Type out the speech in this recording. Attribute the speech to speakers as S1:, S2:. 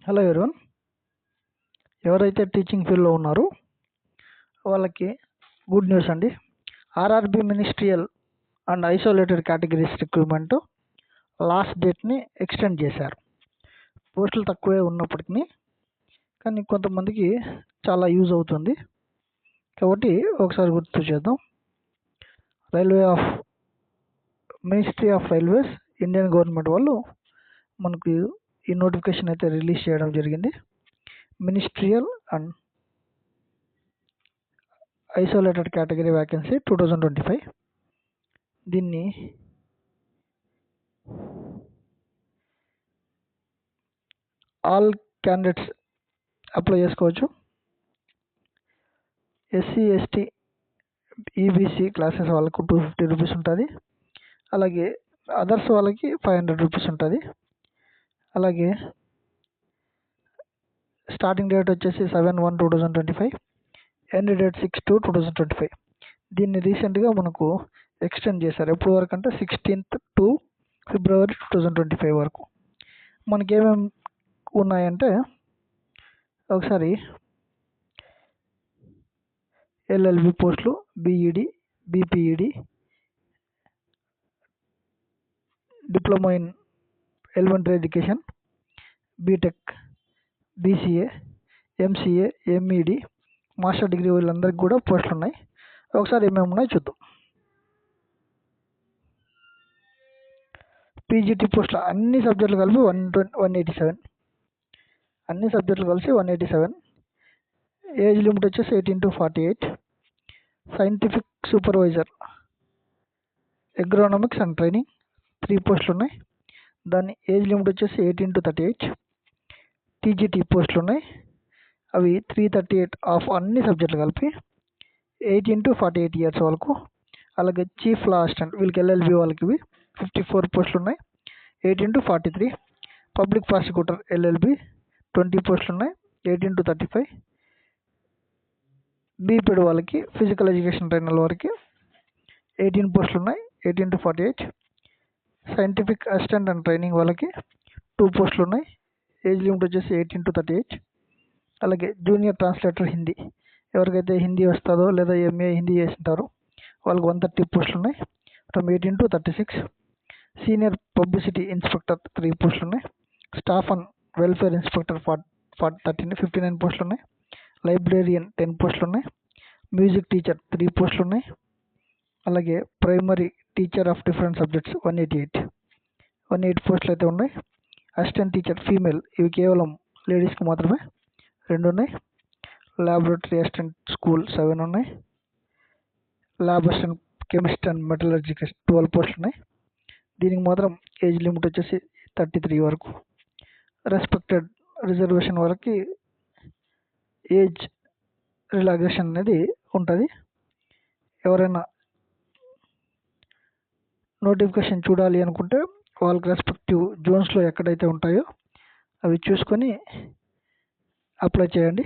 S1: Hello everyone, ఎవరైతే teaching ఫీల్డ్లో ఉన్నారో వాళ్ళకి గుడ్ న్యూస్ అండి. RRB ministerial and isolated categories recruitment last డేట్ని ఎక్స్టెండ్ చేశారు. పోస్టులు తక్కువే ఉన్నప్పటికీ కానీ కొంతమందికి చాలా యూజ్ అవుతుంది కాబట్టి ఒకసారి గుర్తు చేద్దాం. Ministry of railways, Indian government వాళ్ళు మనకు ఈ నోటిఫికేషన్ అయితే రిలీజ్ చేయడం జరిగింది. Ministerial and isolated category vacancy 2025. దీన్ని ఆల్ క్యాండిడేట్స్ అప్లై చేసుకోవచ్చు. ఎస్సీ, ఎస్టీ, ఈబీసీ క్లాసెస్ వాళ్ళకు 250 రూపీస్ ఉంటుంది. అలాగే అదర్స్ వాళ్ళకి 500 రూపీస్ ఉంటుంది. అలాగే స్టార్టింగ్ డేట్ వచ్చేసి 7/1/2025, ఎండ్ డేట్ 6/2/2025. దీన్ని రీసెంట్గా మనకు ఎక్స్టెండ్ చేశారు. ఎప్పటి వరకు అంటే 16th to February 2025 వరకు. మనకేమేమి ఉన్నాయంటే ఒకసారి ఎల్ఎల్బి పోస్టులు, BEd, BPEd, diploma in elementary education, BTech, BCA, MCA, MEd, master degree వీళ్ళందరికీ కూడా పోస్టులు ఉన్నాయి. ఒకసారి ఏమేమి ఉన్నాయో చూద్దాం. పీజీటీ పోస్టులు అన్ని సబ్జెక్టులు కలిపి 187. అన్ని సబ్జెక్టులు కలిసి 187. ఏజ్ లిమిట్ వచ్చేసి 18 to 48. Scientific supervisor, agronomics and training 3 పోస్టులు ఉన్నాయి. దాని ఏజ్ లిమిట్ వచ్చేసి 18 to 38. టీజీటీ పోస్టులు ఉన్నాయి. అవి 338 ఆఫ్ అన్ని సబ్జెక్టులు కలిపి 18 to 48 ఇయర్స్ వరకు. అలాగే చీఫ్ లా అసిస్టెంట్ వీళ్ళకి ఎల్ఎల్బి వాళ్ళకి 54 పోస్టులు ఉన్నాయి, 18 to 43. పబ్లిక్ ప్రాసిక్యూటర్ ఎల్ఎల్బి 20 పోస్టులు ఉన్నాయి, 18 to 35. బీపీడ్ వాళ్ళకి ఫిజికల్ ఎడ్యుకేషన్ ట్రైనర్ వరకు 18 పోస్టులు ఉన్నాయి, 18 to 48. Scientific assistant and training వాళ్ళకి 2 పోస్టులు ఉన్నాయి, ఏజ్ లిమిట్ వచ్చేసి 18 to 38. అలాగే జూనియర్ ట్రాన్స్లేటర్ హిందీ, ఎవరికైతే హిందీ వస్తుందో లేదా ఎంఏ హిందీ చేస్తుంటారో వాళ్ళకి 130 పోస్టులు ఉన్నాయి, from 18 to 36. Senior publicity inspector 3 పోస్టులు ఉన్నాయి. స్టాఫ్ అండ్ వెల్ఫేర్ ఇన్స్పెక్టర్ 59 పోస్టులు ఉన్నాయి. లైబ్రేరియన్ 10 పోస్టులు ఉన్నాయి. మ్యూజిక్ టీచర్ 3 పోస్టులు ఉన్నాయి. అలాగే primary teacher of different subjects 180 పోస్టులు అయితే ఉన్నాయి. అసిస్టెంట్ టీచర్ ఫీమేల్, ఇవి కేవలం లేడీస్కి మాత్రమే, 2 ఉన్నాయి. ల్యాబొరేటరీ అసిస్టెంట్ స్కూల్ 7 ఉన్నాయి. Lab assistant chemist and metallurgical 12 పోస్టులు ఉన్నాయి. దీనికి మాత్రం ఏజ్ లిమిట్ వచ్చేసి 33 వరకు. రెస్పెక్టెడ్ రిజర్వేషన్ వరకు ఏజ్ రిలాక్సేషన్ అనేది ఉంటుంది. ఎవరైనా నోటిఫికేషన్ చూడాలి అనుకుంటే వాళ్ళకి రెస్పెక్టివ్ జోన్స్లో ఎక్కడైతే ఉంటాయో అవి చూసుకొని అప్లై చేయండి.